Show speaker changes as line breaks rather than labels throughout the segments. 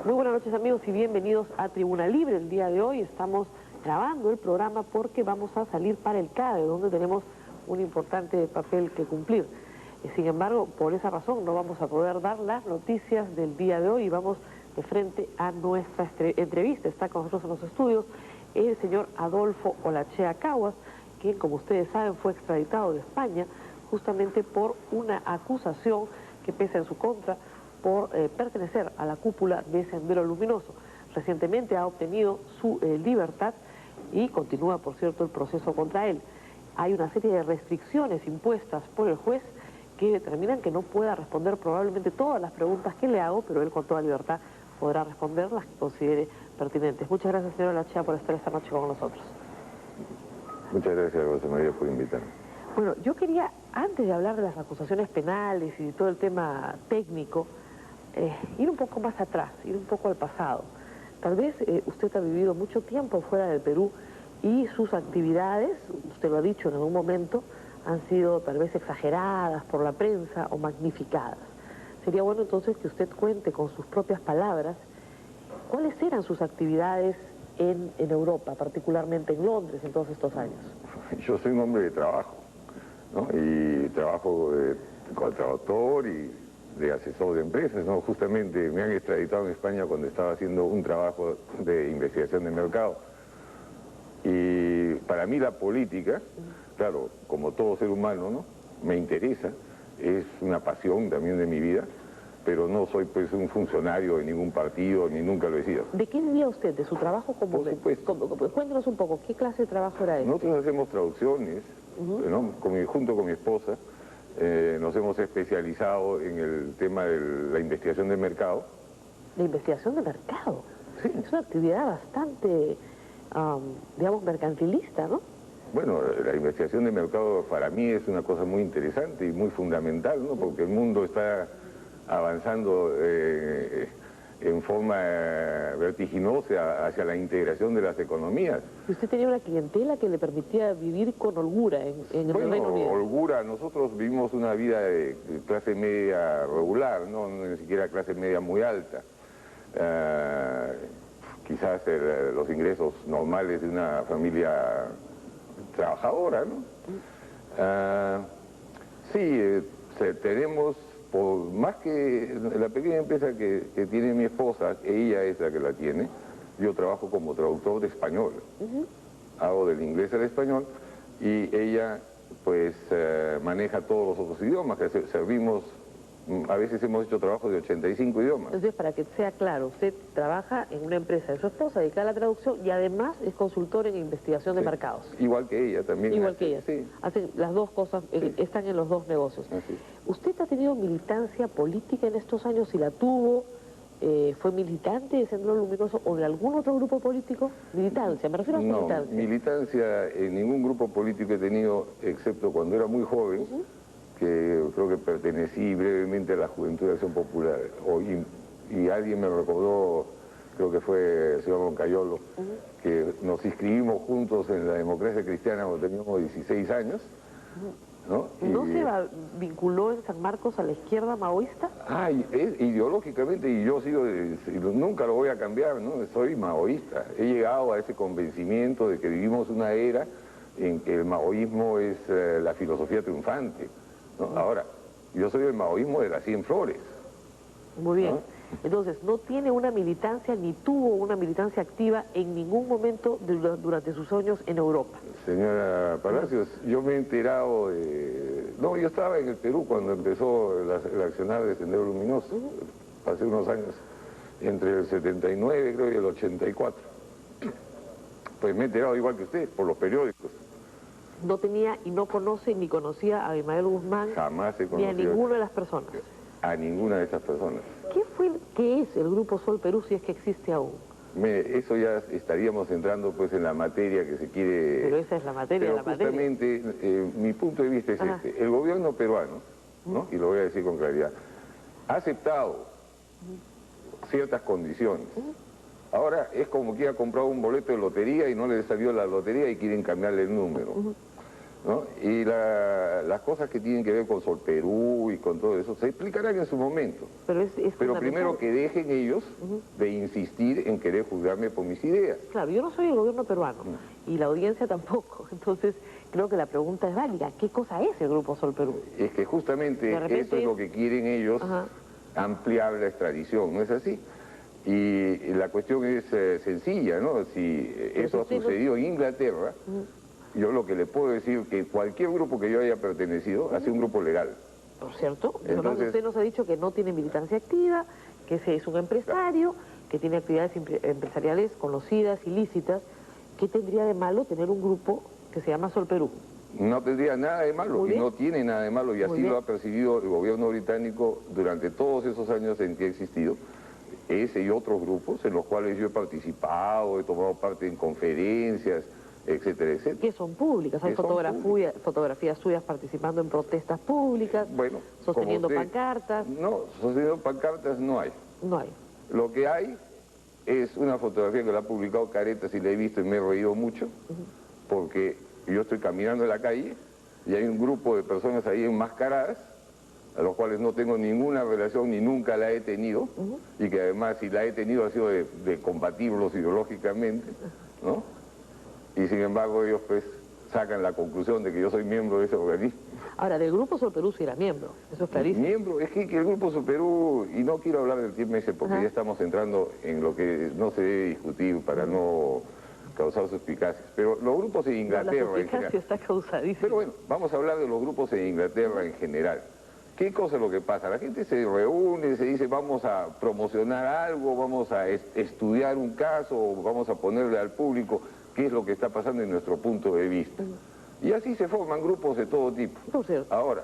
Muy buenas noches, amigos, y bienvenidos a Tribuna Libre. El día de hoy estamos grabando el programa porque vamos a salir para el CADE, donde tenemos un importante papel que cumplir. Sin embargo, por esa razón no vamos a poder dar las noticias del día de hoy y vamos de frente a nuestra entrevista. Está con nosotros en los estudios el señor Adolfo Olachea Caguas, quien, como ustedes saben, fue extraditado de España justamente por una acusación que pesa en su contra por pertenecer a la cúpula de Sendero Luminoso. Recientemente ha obtenido su libertad y continúa, por cierto, el proceso contra él. Hay una serie de restricciones impuestas por el juez que determinan que no pueda responder probablemente todas las preguntas que le hago, pero él con toda libertad podrá responder las que considere pertinentes. Muchas gracias, señor Olachea, por estar esta noche con nosotros.
Muchas gracias, José María, por invitarme.
Bueno, yo quería, antes de hablar de las acusaciones penales y de todo el tema técnico, ir un poco más atrás, ir un poco al pasado. Tal vez usted ha vivido mucho tiempo fuera del Perú y sus actividades, usted lo ha dicho en algún momento, han sido tal vez exageradas por la prensa o magnificadas. Sería bueno entonces que usted cuente con sus propias palabras cuáles eran sus actividades en Europa, particularmente en Londres en todos estos años.
Yo soy un hombre de trabajo, ¿no? Y trabajo como traductor y de asesor de empresas, ¿no? Justamente me han extraditado en España cuando estaba haciendo un trabajo de investigación de mercado. Y para mí la política, claro, como todo ser humano, ¿no?, me interesa, es una pasión también de mi vida, pero no soy pues un funcionario de ningún partido, ni nunca lo he sido.
¿De qué vivía usted? ¿De su trabajo como?
Por supuesto.
Cuéntenos un poco, ¿qué clase de trabajo era ese?
Nosotros hacemos traducciones, ¿no?, junto con mi esposa. Nos hemos especializado en el tema de la investigación de mercado.
¿La investigación de mercado?
Sí.
Es una actividad bastante, digamos, mercantilista, ¿no?
Bueno, la investigación de mercado para mí es una cosa muy interesante y muy fundamental, ¿no? Porque el mundo está avanzando en forma vertiginosa hacia la integración de las economías.
¿Usted tenía una clientela que le permitía vivir con holgura en el Reino Unido?
Holgura, nosotros vivimos una vida de clase media regular, no ni siquiera clase media muy alta. Quizás los ingresos normales de una familia trabajadora, ¿no? Sí, tenemos, por más que la pequeña empresa que tiene mi esposa, ella es la que la tiene, yo trabajo como traductor de español. Hago del inglés al español y ella pues maneja todos los otros idiomas, que servimos, a veces hemos hecho trabajo de 85 idiomas.
Entonces, para que sea claro, usted trabaja en una empresa de su esposa dedicada a la traducción y además es consultor en investigación de mercados.
Igual que ella también.
Igual que ella.
Sí.
Hacen las dos cosas, están en los dos negocios.
Así.
¿Usted ha tenido militancia política en estos años? Si la tuvo, ¿fue militante de Sendero Luminoso o de algún otro grupo político? Militancia, me refiero a militancia.
No, militancia en ningún grupo político he tenido, excepto cuando era muy joven, que creo que pertenecí brevemente a la Juventud de Acción Popular. Y alguien me recordó, creo que fue el señor Roncayolo, que nos inscribimos juntos en la Democracia Cristiana cuando teníamos 16 años. ¿No?
¿No se vinculó en San Marcos a la izquierda maoísta?
Ideológicamente, y yo nunca lo voy a cambiar, ¿no? Soy maoísta. He llegado a ese convencimiento de que vivimos una era en que el maoísmo es la filosofía triunfante, ¿no? Ahora, yo soy del maoísmo de las 100 flores.
Muy bien.
¿No?
Entonces, no tiene una militancia, ni tuvo una militancia activa en ningún momento durante sus años en Europa.
Señora Palacios, yo me he enterado de... No, yo estaba en el Perú cuando empezó el accionar de Sendero Luminoso, hace unos años, entre el 79 creo y el 84. Pues me he enterado igual que usted, por los periódicos.
No tenía y no conoce ni conocía a Abimael Guzmán.
Jamás he conocido
ni a ninguna de las personas.
A ninguna de esas personas.
¿Qué es el Grupo Sol Perú si es que existe aún?
Eso ya estaríamos entrando pues en la materia que se quiere...
Pero esa es la materia de la materia.
Justamente, mi punto de vista es este. El gobierno peruano, ¿no?, y lo voy a decir con claridad, ha aceptado ciertas condiciones. Ahora es como que ha comprado un boleto de lotería y no le salió la lotería y quieren cambiarle el número. ¿no? Y las cosas que tienen que ver con Sol Perú y con todo eso se explicarán en su momento. Pero primero que dejen ellos de insistir en querer juzgarme por mis ideas.
Claro, yo no soy el gobierno peruano y la audiencia tampoco, entonces creo que la pregunta es válida. ¿Qué cosa es el Grupo Sol Perú?
Es que justamente eso es lo que quieren ellos, ampliar la extradición, ¿no es así? Y la cuestión es sencilla, ¿no? Si eso ha sucedido en Inglaterra, yo lo que le puedo decir es que cualquier grupo que yo haya pertenecido ha sido un grupo legal.
Por cierto,
entonces,
usted nos ha dicho que no tiene militancia activa, que es un empresario, que tiene actividades empresariales conocidas, ilícitas. ¿Qué tendría de malo tener un grupo que se llama Sol Perú?
No tendría nada de malo, y no tiene nada de malo, y así lo ha percibido el gobierno británico durante todos esos años en que ha existido. Ese y otros grupos en los cuales yo he participado, he tomado parte en conferencias, etcétera, etcétera.
Que son públicas, hay fotografías suyas participando en protestas públicas,
bueno,
sosteniendo pancartas.
No, sosteniendo pancartas no hay.
No hay.
Lo que hay es una fotografía que la ha publicado Caretas y la he visto y me he reído mucho, porque yo estoy caminando en la calle y hay un grupo de personas ahí enmascaradas, a los cuales no tengo ninguna relación ni nunca la he tenido, y que además si la he tenido ha sido de combatirlos ideológicamente, ¿no? Y sin embargo ellos pues sacan la conclusión de que yo soy miembro de ese organismo.
Ahora, del Grupo Sol Perú sí era miembro, eso es clarísimo.
Miembro, es que el Grupo Sol Perú, y no quiero hablar del TMS porque ya estamos entrando en lo que no se debe discutir para no causar suspicacias, pero los grupos en Inglaterra...
La suspicacia está causadísima.
Pero bueno, vamos a hablar de los grupos en Inglaterra en general. ¿Qué cosa es lo que pasa? La gente se reúne, se dice vamos a promocionar algo, vamos a estudiar un caso, vamos a ponerle al público qué es lo que está pasando en nuestro punto de vista. Y así se forman grupos de todo tipo. Ahora,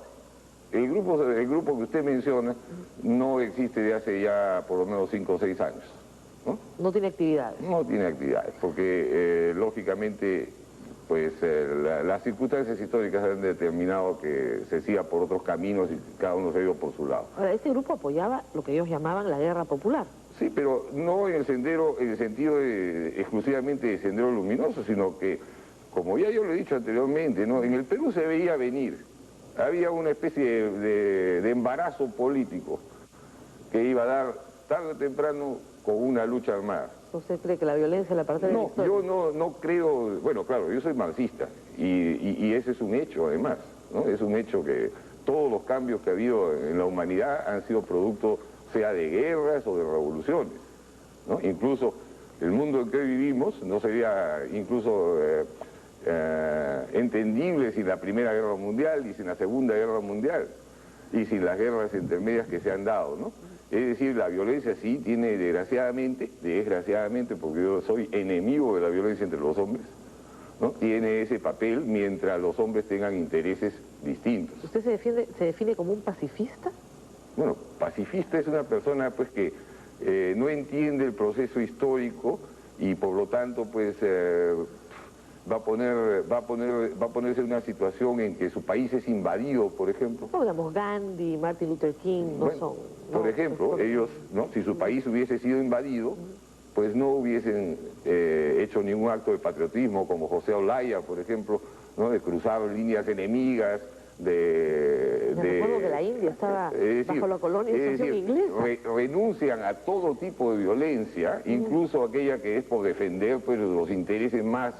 el grupo que usted menciona no existe de hace ya por lo menos 5 o 6 años. ¿No?
No tiene actividades.
No tiene actividades, porque lógicamente pues las circunstancias históricas han determinado que se siga por otros caminos y cada uno se ha ido por su lado.
Ahora, este grupo apoyaba lo que ellos llamaban la guerra popular.
Sí, pero no en el sentido exclusivamente de Sendero Luminoso, sino que, como ya yo lo he dicho anteriormente, ¿no? En el Perú se veía venir, había una especie de embarazo político que iba a dar tarde o temprano con una lucha armada.
¿Usted cree que la violencia es la parte de la historia?
Yo no creo, bueno, claro, yo soy marxista y ese es un hecho además, ¿no? Es un hecho que todos los cambios que ha habido en la humanidad han sido producto, sea de guerras o de revoluciones, ¿no? Incluso el mundo en que vivimos no sería incluso entendible sin la Primera Guerra Mundial y sin la Segunda Guerra Mundial y sin las guerras intermedias que se han dado, ¿no? Es decir, la violencia sí tiene desgraciadamente, porque yo soy enemigo de la violencia entre los hombres, ¿no? Tiene ese papel mientras los hombres tengan intereses distintos.
¿Usted se define como un pacifista?
Bueno, pacifista es una persona pues que no entiende el proceso histórico y por lo tanto pues va a ponerse en una situación en que su país es invadido, por ejemplo.
No, digamos, Gandhi, Martin Luther King no son...
Por ejemplo, ellos, ¿no? Si su país hubiese sido invadido, pues no hubiesen hecho ningún acto de patriotismo, como José Olaya, por ejemplo, ¿no? De cruzar líneas enemigas,
recuerdo que la India estaba bajo la colonización inglesa.
Renuncian a todo tipo de violencia, incluso aquella que es por defender pues, los intereses más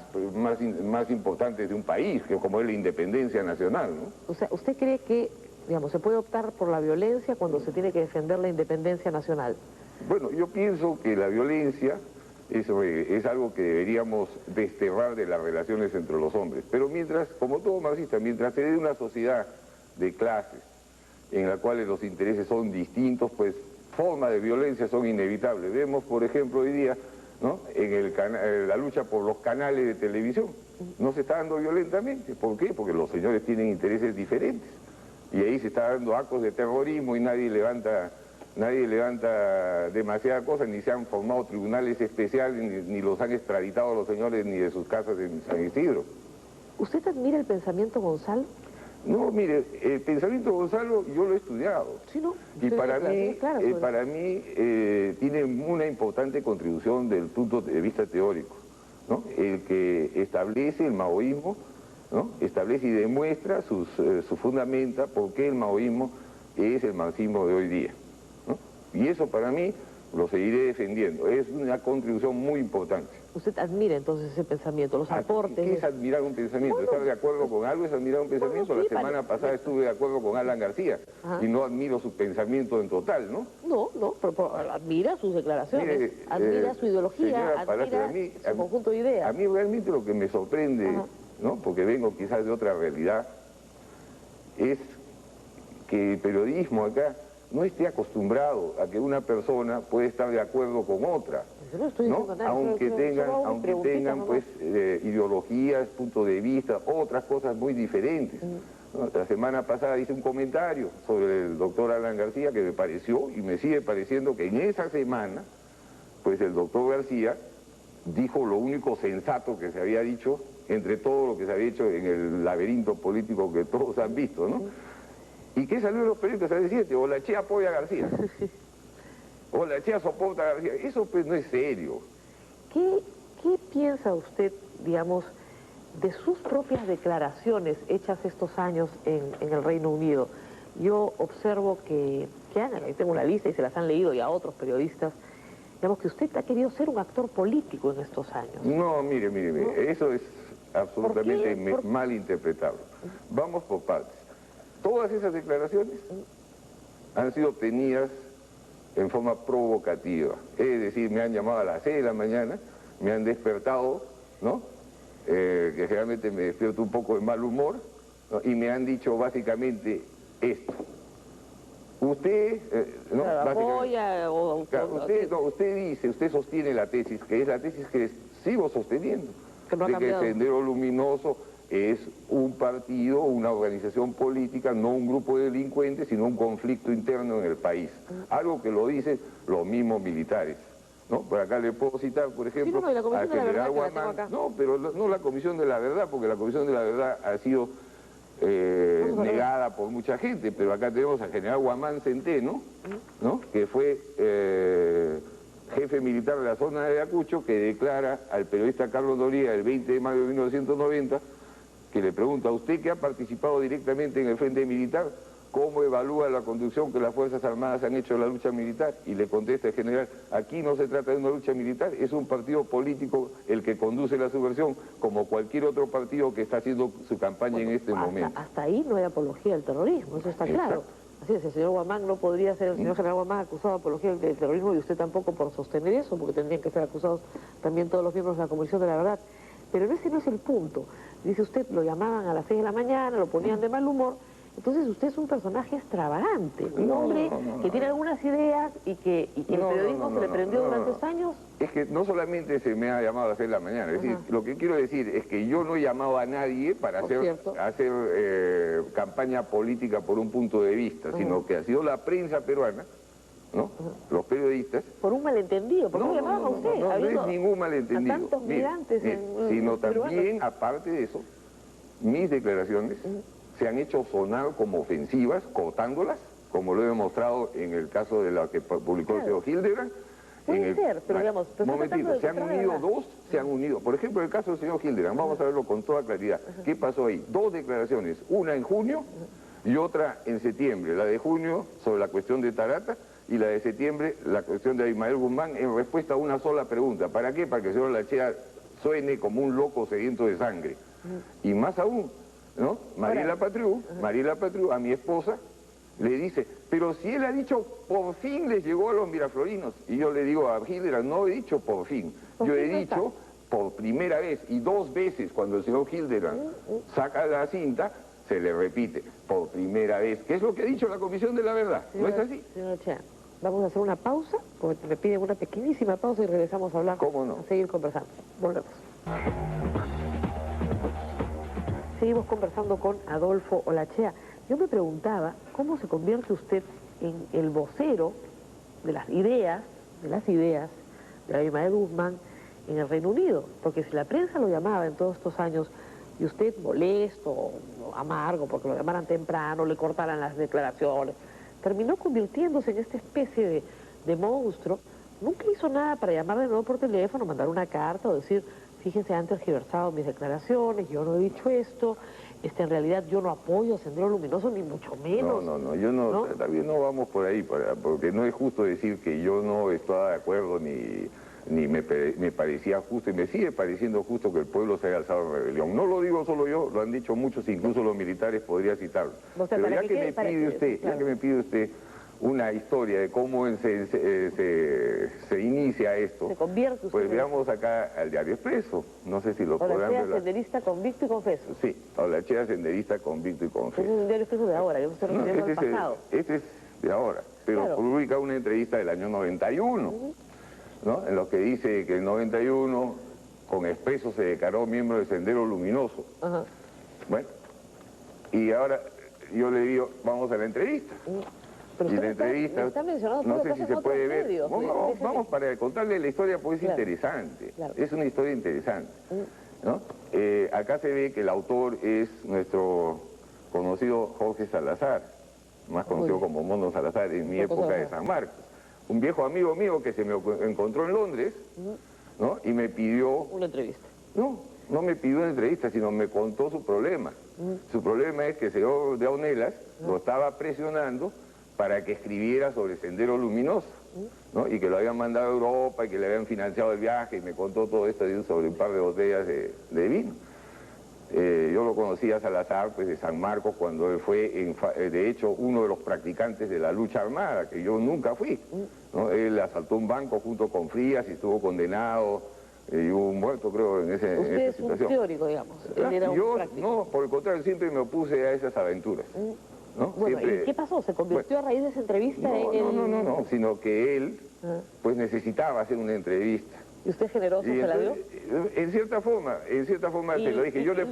importantes de un país, que como es la independencia nacional, ¿no? O sea,
¿usted cree que, digamos, se puede optar por la violencia cuando se tiene que defender la independencia nacional?
Bueno, yo pienso que la violencia es algo que deberíamos desterrar de las relaciones entre los hombres. Pero mientras, como todo marxista, mientras se dé una sociedad de clases en la cual los intereses son distintos, pues formas de violencia son inevitables. Vemos, por ejemplo, hoy día, ¿no? En la lucha por los canales de televisión. No se está dando violentamente. ¿Por qué? Porque los señores tienen intereses diferentes. Y ahí se está dando actos de terrorismo y nadie levanta demasiadas cosas, ni se han formado tribunales especiales, ni los han extraditado a los señores ni de sus casas en San Isidro.
¿Usted admira el pensamiento Gonzalo?
No, mire, el pensamiento Gonzalo yo lo he estudiado.
Sí, ¿no?
Y para mí tiene una importante contribución del punto de vista teórico, ¿no? El que establece el maoísmo ¿no? Establece y demuestra, su fundamenta por qué el maoísmo es el marxismo de hoy día, ¿no? Y eso para mí lo seguiré defendiendo, es una contribución muy importante.
Usted admira entonces ese pensamiento, los aportes.
¿Qué es admirar un pensamiento? Bueno, ¿estar de acuerdo con algo es admirar un pensamiento?
Bueno, sí,
la semana pasada estuve de acuerdo con Alan García. Ajá. Y no admiro su pensamiento en total, ¿no?
No, pero admira sus declaraciones, mire, admira su ideología, admira su conjunto de ideas.
A mí realmente lo que me sorprende, ajá, ¿no? Porque vengo quizás de otra realidad, es que el periodismo acá no esté acostumbrado a que una persona puede estar de acuerdo con otra, ¿no? Aunque tengan pues ideologías, puntos de vista, otras cosas muy diferentes. ¿No? La semana pasada hice un comentario sobre el doctor Alan García que me pareció y me sigue pareciendo que en esa semana pues el doctor García dijo lo único sensato que se había dicho entre todo lo que se había hecho en el laberinto político que todos han visto, ¿no? ¿Y qué salió en los periódicos al día siguiente? Olachea apoya a García. Olachea soporta a García. Eso pues no es serio.
¿Qué piensa usted, digamos, de sus propias declaraciones hechas estos años en el Reino Unido? Yo observo que ahí tengo una lista y se las han leído ya otros periodistas, digamos que usted ha querido ser un actor político en estos años.
No, mire, ¿no? Eso es absolutamente mal interpretado. Vamos por partes. Todas esas declaraciones han sido obtenidas en forma provocativa. Es decir, me han llamado a las 6 de la mañana, me han despertado, ¿no? Que generalmente me despierto un poco de mal humor, ¿no? Y me han dicho básicamente esto. Usted, ¿no?
Apoya o...
Claro, usted sostiene la tesis, que es la tesis que sigo sosteniendo, de que el Sendero Luminoso es un partido, una organización política, no un grupo de delincuentes, sino un conflicto interno en el país. Algo que lo dicen los mismos militares, ¿no? Por acá le puedo citar, por ejemplo,
al general Guamán.
No, pero no la Comisión de la Verdad, porque la Comisión de la Verdad ha sido negada por mucha gente, pero acá tenemos al general Guamán Centeno, ¿no? Que fue jefe militar de la zona de Ayacucho, que declara al periodista Carlos Noriega el 20 de mayo de 1990, que le pregunta a usted que ha participado directamente en el frente militar, ¿cómo evalúa la conducción que las Fuerzas Armadas han hecho en la lucha militar? Y le contesta el general, aquí no se trata de una lucha militar, es un partido político el que conduce la subversión, como cualquier otro partido que está haciendo su campaña en este momento.
Hasta ahí no hay apología del terrorismo, eso está claro. Así es, el señor Guamán no podría ser, el señor general Guamán acusado de apología del terrorismo y usted tampoco por sostener eso, porque tendrían que ser acusados también todos los miembros de la Comisión de la Verdad. Pero ese no es el punto. Dice usted, lo llamaban a las 6 de la mañana, lo ponían de mal humor. Entonces usted es un personaje extravagante, un hombre que tiene algunas ideas y que el periodismo se le prendió durante los años.
Es que no solamente se me ha llamado a las 6 de la mañana, es decir, lo que quiero decir es que yo no he llamado a nadie para hacer campaña política por un punto de vista, sino que ha sido la prensa peruana, ¿no? Los periodistas.
Por un malentendido, ¿por qué lo llamaban a usted?
No es ningún malentendido.
A tantos migrantes
sino también, aparte de eso, mis declaraciones se han hecho sonar como ofensivas, cortándolas, como lo he demostrado en el caso de la que publicó el señor Hildebrand.
Puede ser, pero digamos...
Momentito, se han unido dos, por ejemplo, el caso del señor Hildebrand, vamos a verlo con toda claridad. ¿Qué pasó ahí? Dos declaraciones, una en junio y otra en septiembre. La de junio sobre la cuestión de Tarata y la de septiembre la cuestión de Abimael Guzmán en respuesta a una sola pregunta. ¿Para qué? Para que el señor Olachea suene como un loco sediento de sangre. Y más aún, ¿no? Mariela Patriu, a mi esposa, le dice, pero si él ha dicho, por fin les llegó a los miraflorinos. Y yo le digo a Hildebrand, no he dicho por fin, yo he dicho por primera vez y dos veces cuando el señor Hildebrand saca la cinta, se le repite, por primera vez, que es lo que ha dicho la Comisión de la Verdad, ¿no es así?
Señor Olachea, vamos a hacer una pausa, porque me piden una pequeñísima pausa y regresamos a hablar.
¿Cómo no?
A seguir conversando. Volvemos. Seguimos conversando con Adolfo Olachea. Yo me preguntaba, ¿cómo se convierte usted en el vocero de las ideas de Abimael Guzmán en el Reino Unido? Porque si la prensa lo llamaba en todos estos años y usted molesto, amargo, porque lo llamaran temprano, le cortaran las declaraciones, terminó convirtiéndose en esta especie de monstruo. Nunca hizo nada para llamar de nuevo por teléfono, mandar una carta o decir, fíjense, han tergiversado mis declaraciones, yo no he dicho esto, en realidad yo no apoyo a Sendero Luminoso, ni mucho menos.
No, yo no, también no vamos por ahí, porque no es justo decir que yo no estaba de acuerdo ni me parecía justo, y me sigue pareciendo justo que el pueblo se haya alzado en rebelión. No lo digo solo yo, lo han dicho muchos, incluso los militares, podría citarlo. Pero ya que me pide usted una historia de cómo se inicia esto,
se convierte
pues veamos acá al Diario Expreso. No sé si lo podrán ver.
Olachea, senderista, convicto y confeso.
Sí, Olachea, senderista, convicto y confeso.
Ese es un Diario Expreso de ahora, yo me estoy refiriendo al pasado.
Este es de ahora, pero
claro,
publica una entrevista del año 91, ¿no? En lo que dice que en el 91 con Expreso se declaró miembro del Sendero Luminoso.
Ajá.
Bueno, y ahora yo le digo, vamos a la entrevista.
Pero
y la entrevista,
está mencionando
no sé si se puede ver.
Medios,
vamos para contarle la historia, porque es interesante.
Claro.
Es una historia interesante, ¿no? Acá se ve que el autor es nuestro conocido Jorge Salazar, más conocido como Mono Salazar en mi época de San Marcos. Un viejo amigo mío que se me encontró en Londres, ¿no? Y me pidió...
una entrevista.
No me pidió una entrevista, sino me contó su problema. Su problema es que el señor de Aunelas lo estaba presionando para que escribiera sobre Sendero Luminoso, ¿no? Y que lo habían mandado a Europa y que le habían financiado el viaje, y me contó todo esto sobre un par de botellas de vino. Yo lo conocí a Salazar, pues, de San Marcos, cuando él fue, de hecho, uno de los practicantes de la lucha armada, que yo nunca fui, ¿no? Él asaltó un banco junto con Frías y estuvo condenado, y hubo un muerto, creo, en esa situación.
Usted es un teórico, digamos. Él era un práctico.
No, por el contrario, siempre me opuse a esas aventuras. ¿No?
Bueno,
siempre...
¿y qué pasó? ¿Se convirtió a raíz de esa entrevista
No, sino que él pues necesitaba hacer una entrevista.
¿Y usted generoso se la dio?
En cierta forma se lo dije, yo te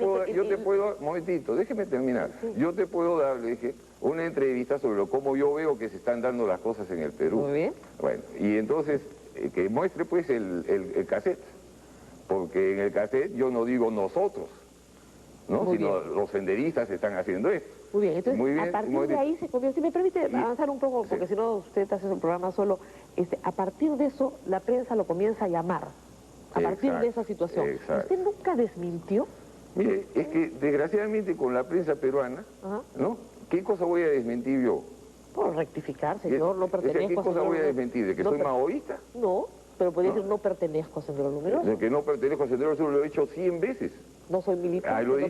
puedo, momentito, déjeme terminar, yo te puedo dar, le dije, una entrevista sobre cómo yo veo que se están dando las cosas en el Perú.
Muy bien.
Bueno, y entonces, que muestre pues el cassette, porque en el cassette yo no digo nosotros, ¿no? Sino los senderistas están haciendo esto.
Muy bien, entonces a partir de ahí se convierte, si me permite avanzar un poco, porque si no usted hace el programa solo, a partir de eso la prensa lo comienza a llamar, a partir de esa situación. ¿Usted nunca desmintió?
Mire, es que desgraciadamente con la prensa peruana, ¿no? ¿Qué cosa voy a desmentir yo?
Por rectificar, señor, no pertenezco a...
¿Qué cosa voy a desmentir? ¿De que soy maoísta?
No, pero podría decir no pertenezco a Sendero Luminoso.
De que no pertenezco a Sendero Luminoso lo he dicho 100 veces.
No soy militante.
Lo he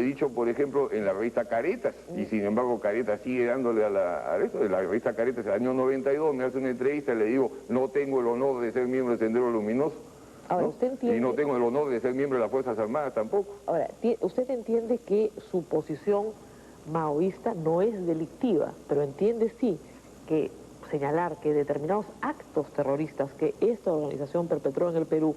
dicho, por ejemplo, en la revista Caretas, y sin embargo Caretas sigue dándole a esto. La revista Caretas, el año 92, me hace una entrevista y le digo, no tengo el honor de ser miembro de Sendero Luminoso.
Ahora,
¿no?
¿usted entiende?
Y no tengo el honor de ser miembro de las Fuerzas Armadas tampoco.
Ahora, ¿usted entiende que su posición maoísta no es delictiva, pero entiende sí que señalar que determinados actos terroristas que esta organización perpetró en el Perú,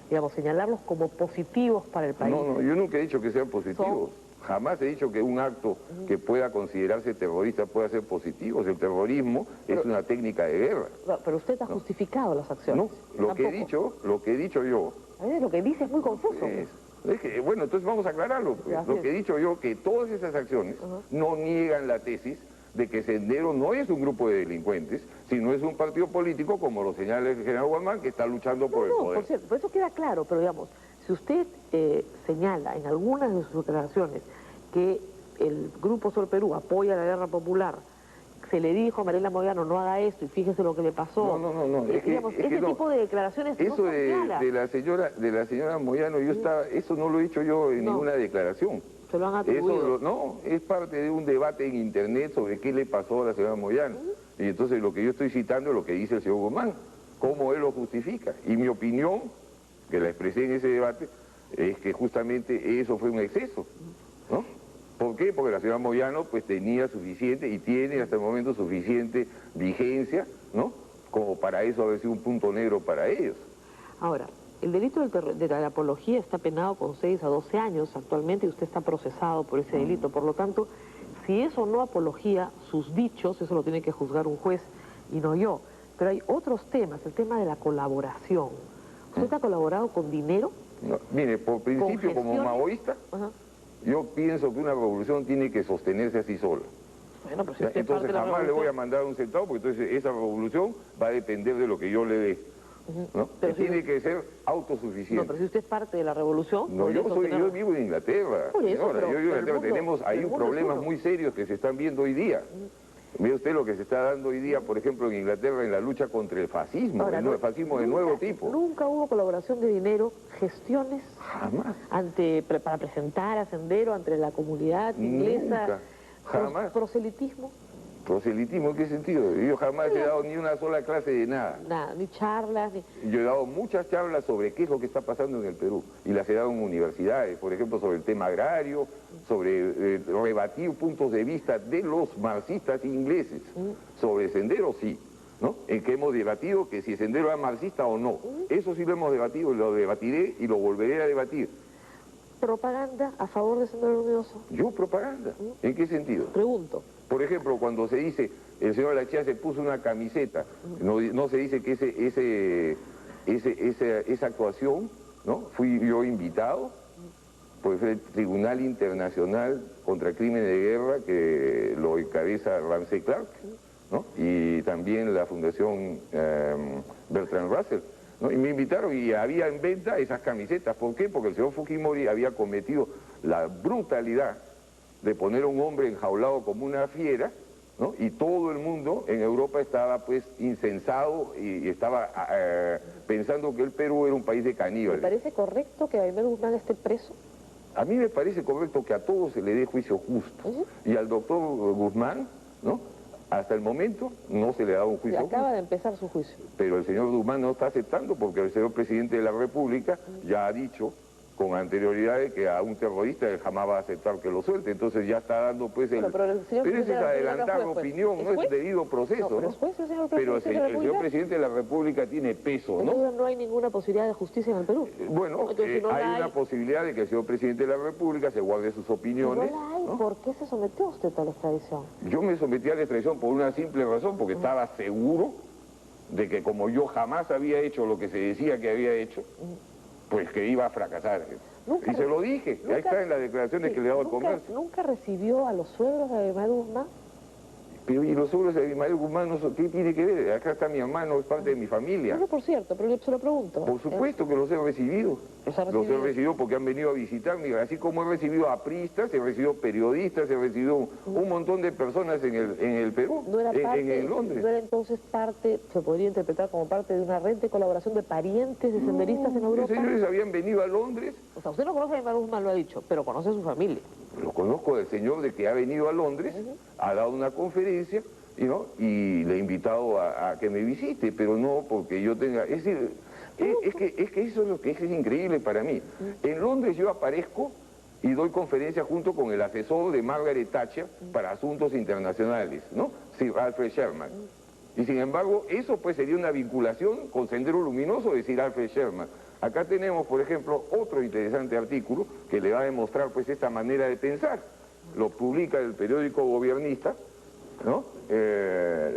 digamos, señalarlos como positivos para el país?
No, yo nunca he dicho que sean positivos. Jamás he dicho que un acto que pueda considerarse terrorista pueda ser positivo. El terrorismo es una técnica de guerra.
Pero usted ha justificado las acciones.
No, lo que he dicho yo...
A veces lo que dice es muy confuso.
Bueno, entonces vamos a aclararlo. Pues. Lo que he dicho yo, que todas esas acciones no niegan la tesis de que Sendero no es un grupo de delincuentes, sino es un partido político, como lo señala el general Guamán, que está luchando por el poder.
Por cierto, por eso queda claro, pero digamos, si usted señala en algunas de sus declaraciones que el Grupo Sol Perú apoya la guerra popular, se le dijo a Mariela Moyano no haga esto y fíjese lo que le pasó.
No.
Ese tipo de declaraciones
eso
no son
de la señora Moyano, eso no lo he dicho yo en ninguna declaración.
Se lo han atribuido.
No, es parte de un debate en internet sobre qué le pasó a la señora Moyano. Y entonces lo que yo estoy citando es lo que dice el señor Guzmán, cómo él lo justifica. Y mi opinión, que la expresé en ese debate, es que justamente eso fue un exceso, ¿no? ¿Por qué? Porque la señora Moyano pues tenía suficiente y tiene hasta el momento suficiente vigencia, ¿no? Como para eso haber sido un punto negro para ellos.
Ahora, el delito de la apología está penado con 6 a 12 años actualmente y usted está procesado por ese delito. Por lo tanto, si eso no apología, sus dichos, eso lo tiene que juzgar un juez y no yo. Pero hay otros temas, el tema de la colaboración. ¿Usted ha colaborado con dinero?
No, mire, por principio, como maoísta, yo pienso que una revolución tiene que sostenerse así sola.
Bueno, pero si
entonces jamás le voy a mandar un centavo, porque entonces esa revolución va a depender de lo que yo le dé. ¿no?
Pero
Tiene
si,
que ser autosuficiente.
no, pero si usted es parte de la revolución...
No, yo vivo en Inglaterra.
Por eso,
Señora,
pero
yo vivo en
el
Inglaterra.
mundo-
Tenemos ahí
el mundo es
problemas
uno.
muy serios que se están viendo hoy día. Mire usted lo que se está dando hoy día, por ejemplo, en Inglaterra en la lucha contra el fascismo,
Ahora,
el fascismo de nuevo tipo.
Nunca hubo colaboración de dinero, gestiones
Jamás.
para presentar a Sendero ante la comunidad inglesa.
Nunca. Jamás.
Proselitismo,
¿Proselitismo en qué sentido? Yo jamás he dado ni una sola clase de nada.
nada, ni charlas, ni...
Yo he dado muchas charlas sobre qué es lo que está pasando en el Perú y las he dado en universidades, por ejemplo, sobre el tema agrario, sobre rebatir puntos de vista de los marxistas ingleses. Sobre Sendero, sí, ¿no? En que hemos debatido que si Sendero era marxista o no. Eso sí lo hemos debatido, lo debatiré y lo volveré a debatir.
Propaganda a favor de Sendero Luminoso.
¿Yo propaganda? ¿En qué sentido?
Pregunto.
Por ejemplo, cuando se dice, el señor Lachea se puso una camiseta, no se dice que esa actuación, ¿no? Fui yo invitado, pues fue el Tribunal Internacional contra Crímenes de Guerra, que lo encabeza Ramsey Clark, ¿no? Y también la Fundación Bertrand Russell, ¿no? Y me invitaron y había en venta esas camisetas. ¿Por qué? Porque el señor Fujimori había cometido la brutalidad de poner a un hombre enjaulado como una fiera, ¿no? Y todo el mundo en Europa estaba pues incensado y estaba pensando que el Perú era un país de
¿Me
caníbales.
parece correcto que Aimé Guzmán esté preso?
A mí me parece correcto que a todos se le dé juicio justo. Y al doctor Guzmán, ¿no? Hasta el momento no se le ha dado un juicio justo.
Acaba de empezar su juicio.
Pero el señor Guzmán no está aceptando porque el señor presidente de la República ya ha dicho con anterioridad de que a un terrorista él jamás va a aceptar que lo suelte. Entonces ya está dando pues el...
Bueno, pero el señor
pero ese es
presidente de la
adelantar la
República fue
opinión,
juez.
no es
¿Es juez?
debido proceso,
No, pero
¿no?
es juez el señor
Pero
presidente de la
el señor
República.
presidente de la República tiene peso, ¿no?
Entonces no hay ninguna posibilidad de justicia en el Perú.
Bueno,
Entonces, si no la
hay una posibilidad de que el señor presidente de la República se guarde sus
Si no
opiniones.
la hay,
¿no?
¿por qué se sometió usted a la extradición?
Yo me sometí a la extradición por una simple razón, porque estaba seguro de que como yo jamás había hecho lo que se decía que había hecho, pues que iba a fracasar.
Nunca
Y se lo dije, ahí está en las declaraciones que le he dado al Congreso.
¿Nunca recibió a los suegros de Aimé Guzmán?
Pero y los suegros de Abimael Guzmán, ¿qué tiene que ver? Acá está mi hermano, es parte de mi familia.
No, por cierto, pero yo se lo pregunto.
Por supuesto que los he recibido.
¿Los ha
Los
recibido?
he recibido porque han venido a visitarme, así como he recibido apristas, he recibido periodistas, he recibido un montón de personas en el Perú,
¿No era parte,
en Londres.
¿No era entonces parte, se podría interpretar como parte de una red de colaboración de parientes de senderistas en
Los
Europa?
señores habían venido a Londres,
O sea, usted no conoce a Aimé Guzmán, lo ha dicho, pero conoce a su familia.
lo conozco del señor de que ha venido a Londres, ha dado una conferencia, ¿no? Y le he invitado a que me visite, pero no porque yo tenga... Es decir, es que eso es lo que es increíble para mí. En Londres yo aparezco y doy conferencias junto con el asesor de Margaret Thatcher para asuntos internacionales, ¿no? Sir Alfred Sherman. Y sin embargo, eso pues sería una vinculación con Sendero Luminoso de Sir Alfred Sherman. Acá tenemos, por ejemplo, otro interesante artículo que le va a demostrar pues esta manera de pensar. Lo publica el periódico Gobernista, ¿no?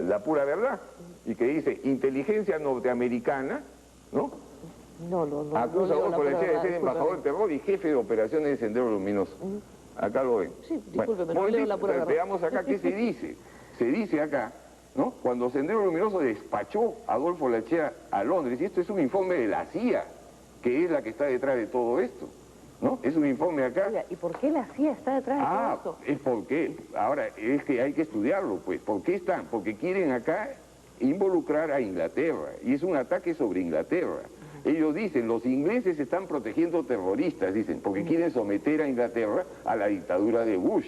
La Pura Verdad, y que dice, inteligencia norteamericana, ¿no?
No,
Acusa a Adolfo Lechea de ser
discúlpeme.
embajador del terror y jefe de operaciones de Sendero Luminoso. Acá lo ven.
Sí, discúlpeme, no leo La Pura Verdad.
Veamos acá qué se dice. Se dice acá, ¿no? Cuando Sendero Luminoso despachó a Adolfo Lechea a Londres, y esto es un informe de la CIA, que es la que está detrás de todo esto, ¿no? Es un informe acá.
Oiga, ¿y por qué la CIA está detrás de todo esto?
Es porque, ahora, es que hay que estudiarlo, pues. ¿Por qué están? Porque quieren acá involucrar a Inglaterra, y es un ataque sobre Inglaterra. Ellos dicen, los ingleses están protegiendo terroristas, dicen, porque quieren someter a Inglaterra a la dictadura de Bush.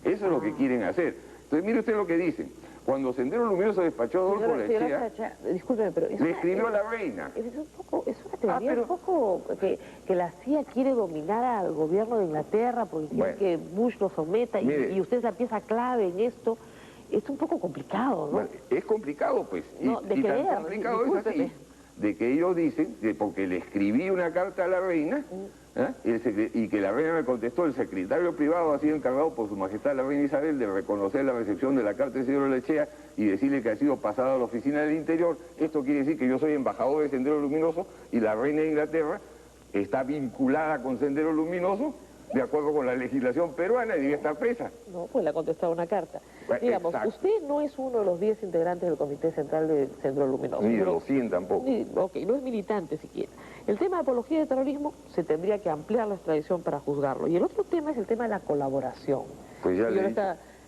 Eso es lo que quieren hacer. Entonces, mire usted lo que dicen. Cuando Sendero Luminoso despachó a Adolfo Lechea,
Discúlpeme, pero...
le escribió a la reina.
Es una teoría un poco que la CIA quiere dominar al gobierno de Inglaterra porque quiere que Bush lo someta y usted es la pieza clave en esto. Es un poco complicado, ¿no?
Bueno, es complicado, pues.
No,
y tan complicado es así, de que ellos dicen, porque le escribí una carta a la reina, y que la reina me contestó, el secretario privado ha sido encargado por su majestad la reina Isabel de reconocer la recepción de la carta de Sendero Lechea y decirle que ha sido pasada a la oficina del interior. Esto quiere decir que yo soy embajador de Sendero Luminoso y la reina de Inglaterra está vinculada con Sendero Luminoso de acuerdo con la legislación peruana y debe estar presa.
No, pues le ha contestado una carta. Digamos,
exacto.
usted no es uno de los 10 integrantes del Comité Central del Centro Luminoso.
Ni de los 100 tampoco.
Ok, no es militante siquiera. El tema de apología de terrorismo se tendría que ampliar la extradición para juzgarlo. Y el otro tema es el tema de la colaboración.
Pues ya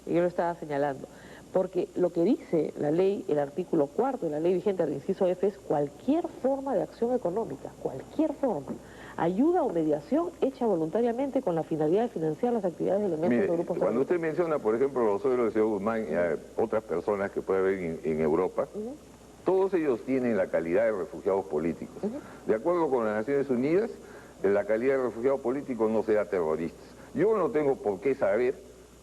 yo lo estaba señalando. Porque lo que dice la ley, el artículo 4 de la ley vigente del inciso F es cualquier forma de acción económica, cualquier forma. Ayuda o mediación hecha voluntariamente con la finalidad de financiar las actividades de elementos de grupos
cuando
terroristas.
usted menciona, por ejemplo, los suegros del señor Guzmán y a otras personas que puede haber en Europa, todos ellos tienen la calidad de refugiados políticos. De acuerdo con las Naciones Unidas, la calidad de refugiado político no se da a terroristas. Yo no tengo por qué saber,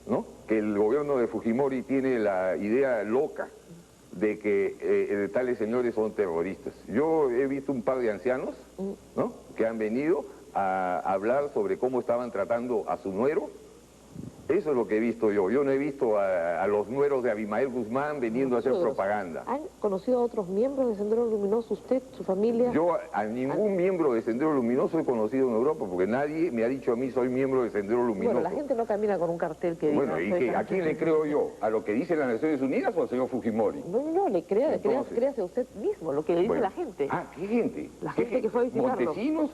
¿no?, que el gobierno de Fujimori tiene la idea loca de que tales señores son terroristas. Yo he visto un par de ancianos, ¿no?, que han venido a hablar sobre cómo estaban tratando a su nuero. Eso es lo que he visto yo. Yo no he visto a los nueros de Abimael Guzmán viniendo a hacer propaganda.
¿Han conocido a otros miembros de Sendero Luminoso, usted, su familia?
Yo a ningún miembro de Sendero Luminoso he conocido en Europa, porque nadie me ha dicho a mí soy miembro de Sendero Luminoso.
Bueno, la gente no camina con un cartel que diga...
Bueno, ¿y a quién le creo yo? ¿A lo que dicen las Naciones Unidas o al señor Fujimori?
No, créase usted mismo, lo que le dice la gente.
Ah, ¿qué gente?
La gente que fue a visitarlo.
¿Montesinos?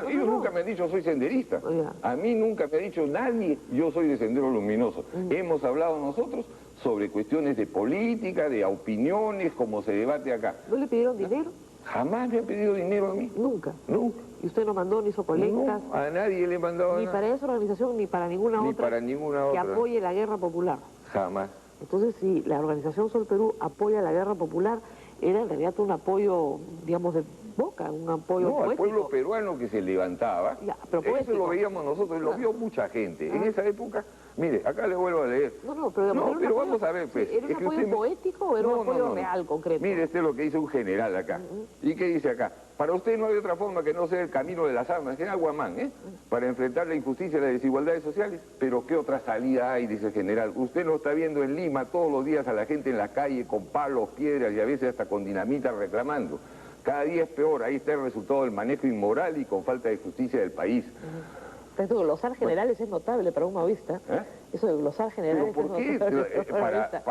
Ellos nunca me han dicho soy senderista.
Oiga.
A mí nunca me ha dicho nadie yo soy de Sendero Luminoso. Hemos hablado nosotros sobre cuestiones de política, de opiniones, como se debate acá.
¿No le pidieron dinero?
Jamás me han pedido dinero a mí.
Nunca.
Nunca.
¿Y usted no mandó ni hizo colectas?
No, a nadie le he mandado
Ni
nada.
para esa organización, ni para ninguna
Ni
otra.
para ninguna
que
otra.
apoye la guerra popular.
Jamás.
Entonces, si la organización Sol Perú apoya la guerra popular, era en realidad un apoyo, digamos, de boca, un apoyo
No, al
poético.
pueblo peruano que se levantaba,
Ya, pero
eso
poético.
lo veíamos nosotros, lo vio mucha gente. En esa época, mire, acá le vuelvo a leer.
Pero,
No,
¿era un
pero
apoyo-
vamos a ver, pues.
¿Era un
es que
apoyo
usted me-
poético o era un apoyo real, concreto?
Mire, este es lo que dice un general acá. ¿Y qué dice acá? Para usted no hay otra forma que no sea el camino de las armas, general Guamán, para enfrentar la injusticia y las desigualdades sociales. Pero ¿qué otra salida hay? Dice el general. Usted no está viendo en Lima todos los días a la gente en la calle con palos, piedras y a veces hasta con dinamita reclamando. Cada día es peor, ahí está el resultado del manejo inmoral y con falta de justicia del país.
Esto de glosar generales es notable para un maoísta.
¿Eh?
Eso de glosar
¿Pero
generales
por qué?
es notable para un maoísta.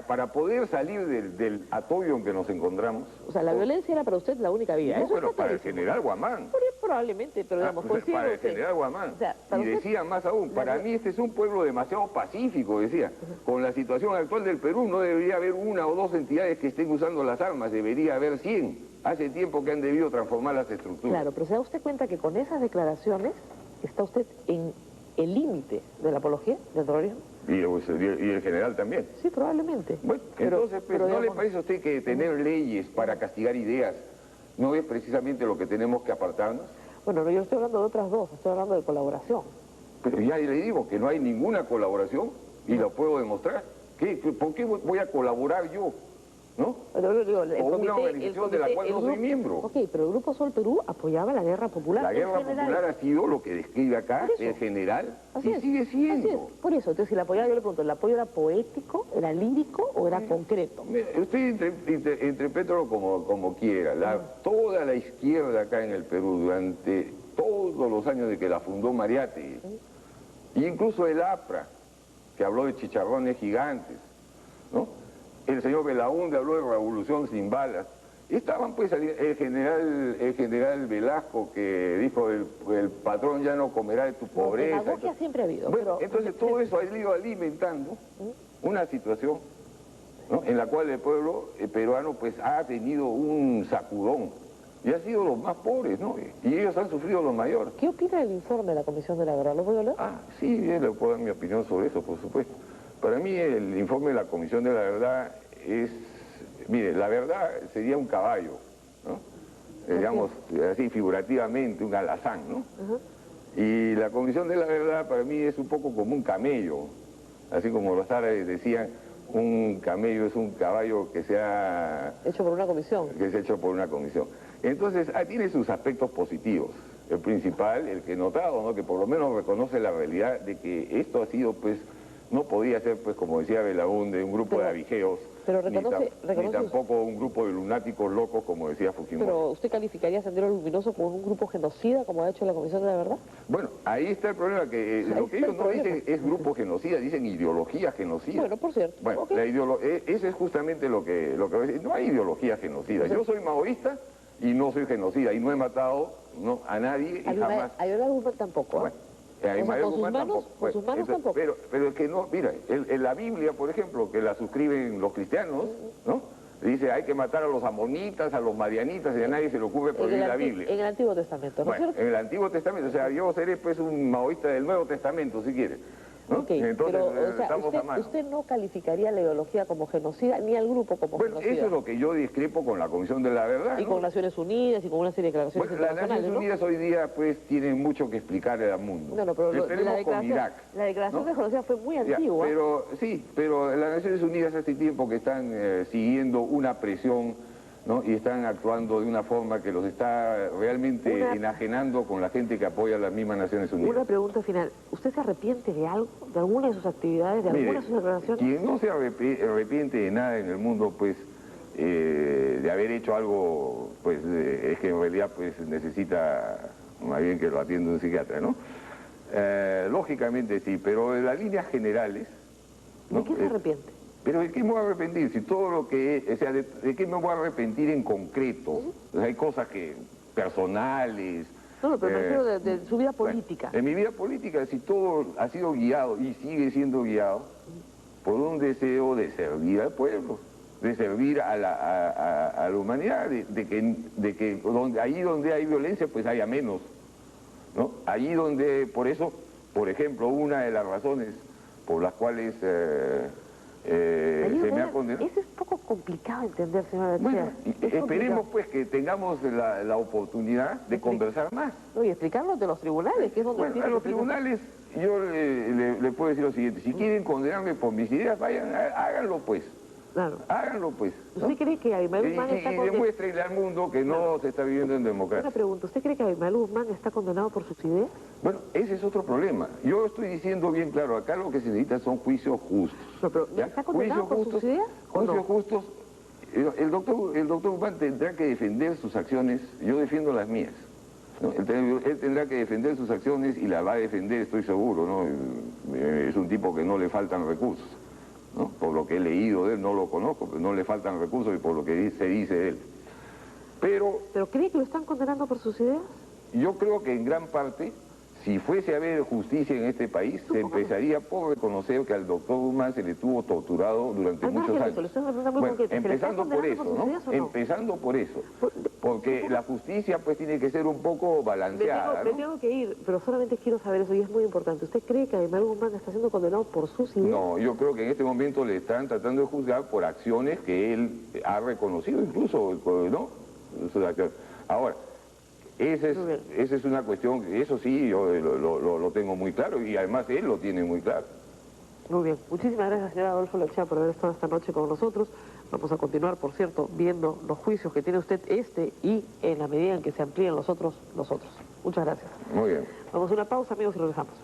Para poder salir del atollo en que nos encontramos.
O sea, la violencia era para usted la única vía.
No,
Eso
pero
está
para el
clarísimo.
general Guamán.
Probablemente, pero digamos, coincide
Para el
usted.
general Guamán.
O sea, para
Y
usted-
decía más aún, para mí este es un pueblo demasiado pacífico, decía. Con la situación actual del Perú no debería haber una o dos entidades que estén usando las armas, debería haber 100. Hace tiempo que han debido transformar las estructuras.
Claro, pero ¿se da usted cuenta que con esas declaraciones está usted en el límite de la apología del terrorismo?
Y el general también.
Sí, probablemente.
Bueno,
Pero-
entonces, pues,
pero
¿no le
digamos-
parece a usted que tener leyes para castigar ideas no es precisamente lo que tenemos que apartarnos?
Bueno, no, yo estoy hablando de otras dos, estoy hablando de colaboración.
Pero ya le digo que no hay ninguna colaboración y lo puedo demostrar. ¿Por qué voy a colaborar yo? ¿No?
Pero yo digo, el
O una
comité-
organización de la cual
el
no soy
grupo-
miembro.
Ok, pero el Grupo Sol Perú apoyaba la guerra popular.
La
en
guerra
general.
popular ha sido lo que describe acá
Por eso.
el general
Así
y
es,
sigue siendo.
así es. Por eso, entonces si la apoyaba, yo le pregunto, ¿el apoyo era poético, era lírico o era concreto?
Mire, usted interprételo como quiera. Toda la izquierda acá en el Perú durante todos los años de que la fundó Mariátegui, incluso el APRA, que habló de chicharrones gigantes, ¿no? El señor Belaúnde habló de revolución sin balas. Estaban pues el general Velasco que dijo el patrón ya no comerá de tu pobreza.
Demagogia siempre ha habido.
Bueno,
pero-
entonces todo eso ha ido alimentando una situación, ¿no?, en la cual el pueblo peruano pues ha tenido un sacudón y ha sido los más pobres, ¿no? Y ellos han sufrido los mayores.
¿Qué opina del informe de la Comisión de la Verdad? ¿Lo voy a leer?
Ah, sí, yo le puedo dar mi opinión sobre eso, por supuesto. Para mí el informe de la Comisión de la Verdad es... Mire, la verdad sería un caballo, ¿no? Digamos, así figurativamente, un alazán, ¿no? Y la Comisión de la Verdad para mí es un poco como un camello. Así como los árabes decían, un camello es un caballo que se ha
Hecho por una comisión.
hecho por una comisión. Entonces, tiene sus aspectos positivos. El principal, el que he notado, ¿no?, que por lo menos reconoce la realidad de que esto ha sido, pues, no podía ser, pues como decía Belaúnde, un grupo de avijeos,
pero
ni
reconoce
tampoco un grupo de lunáticos locos, como decía Fujimori.
Pero ¿usted calificaría a Sendero Luminoso como un grupo genocida, como ha hecho la Comisión de la Verdad?
Bueno, ahí está el problema, que lo que ellos no dicen es grupo genocida, dicen ideología genocida.
Bueno, por cierto.
Bueno,
Okay.
Ese es justamente lo que voy a decir. No hay ideología genocida. Yo soy maoísta y no soy genocida, y no he matado a nadie y jamás.
A Abimael Guzmán tampoco, ¿eh?
Bueno,
con sus manos tampoco.
Pero es que no, mira, en la Biblia, por ejemplo, que la suscriben los cristianos, ¿no? Dice, hay que matar a los amonitas, a los madianitas, y a nadie se le ocurre prohibir la Biblia.
En el Antiguo Testamento, ¿no es cierto?
En el Antiguo Testamento, o sea, yo seré pues un maoísta del Nuevo Testamento, si quiere. ¿no?
Okay,
entonces,
pero, o sea,
estamos a mano.
usted no calificaría la ideología como genocida, ni al grupo como genocida.
Eso es lo que yo discrepo con la Comisión de la Verdad.
Y con Naciones Unidas y con una serie de declaraciones internacionales,
las Naciones Unidas hoy día pues tienen mucho que explicarle al mundo.
No, pero
la
declaración de genocida fue muy antigua.
Pero las Naciones Unidas hace tiempo que están siguiendo una presión, ¿no? Y están actuando de una forma que los está realmente enajenando con la gente que apoya a las mismas Naciones Unidas.
Una pregunta final. ¿Usted se arrepiente de algo? ¿De alguna de sus actividades? ¿De alguna de sus declaraciones?
Quien no se arrepiente de nada en el mundo, pues, de haber hecho algo, pues, es que en realidad, pues, necesita más bien que lo atienda un psiquiatra, ¿no? Lógicamente sí, pero en las líneas generales...
¿De qué se arrepiente?
Pero ¿de qué me voy a arrepentir? Si todo lo que es, o sea, ¿de qué me voy a arrepentir en concreto? O sea, hay cosas personales...
No, pero me refiero de su vida política.
Bueno, en mi vida política, si todo ha sido guiado y sigue siendo guiado por un deseo de servir al pueblo, de servir a la humanidad, de que allí donde hay violencia, pues haya menos, ¿no? Allí donde, por eso, por ejemplo, una de las razones por las cuales... se me ha condenado.
Eso es poco complicado de entender, señora
Bueno, esperemos pues que tengamos la oportunidad de conversar más.
No, y explicarlo ante los tribunales, que es donde...
Bueno, a los tribunales yo le puedo decir lo siguiente, si quieren condenarme por mis ideas, vayan, háganlo pues.
Claro.
Háganlo pues, ¿no?
¿Usted cree que Abimael Guzmán está condenado?
Y demuéstrenle al mundo que no se está viviendo en democracia.
Una pregunta, ¿usted cree que Abimael Guzmán está condenado por sus ideas?
Bueno, ese es otro problema. Yo estoy diciendo bien claro, acá lo que se necesita son juicios justos.
No, pero ¿está condenado por sus ideas o no?
Juicios justos. El doctor Guzmán tendrá que defender sus acciones, yo defiendo las mías. ¿No? Él tendrá que defender sus acciones y las va a defender, estoy seguro, ¿no? Es un tipo que no le faltan recursos, ¿no? Por lo que he leído de él, no lo conozco, pero no le faltan recursos y por lo que se dice de él. ¿Pero
cree que lo están condenando por sus ideas?
Yo creo que en gran parte, si fuese a haber justicia en este país, se empezaría por reconocer que al doctor Guzmán se le tuvo torturado durante muchos años. Bueno, empezando por eso, ¿no? Empezando por eso. Porque la justicia pues tiene que ser un poco balanceada,
Me tengo que ir, pero solamente quiero saber eso y es muy importante. ¿Usted cree que Abimael Guzmán está siendo condenado por sus ideas?
No, yo creo que en este momento le están tratando de juzgar por acciones que él ha reconocido incluso, ¿no? Ahora, esa es una cuestión, eso sí, yo lo tengo muy claro y además él lo tiene muy claro.
Muy bien. Muchísimas gracias, señora Adolfo Lechea, por haber estado esta noche con nosotros. Vamos a continuar, por cierto, viendo los juicios que tiene usted y en la medida en que se amplíen los otros. Muchas gracias.
Muy bien.
Vamos a una pausa, amigos, y regresamos.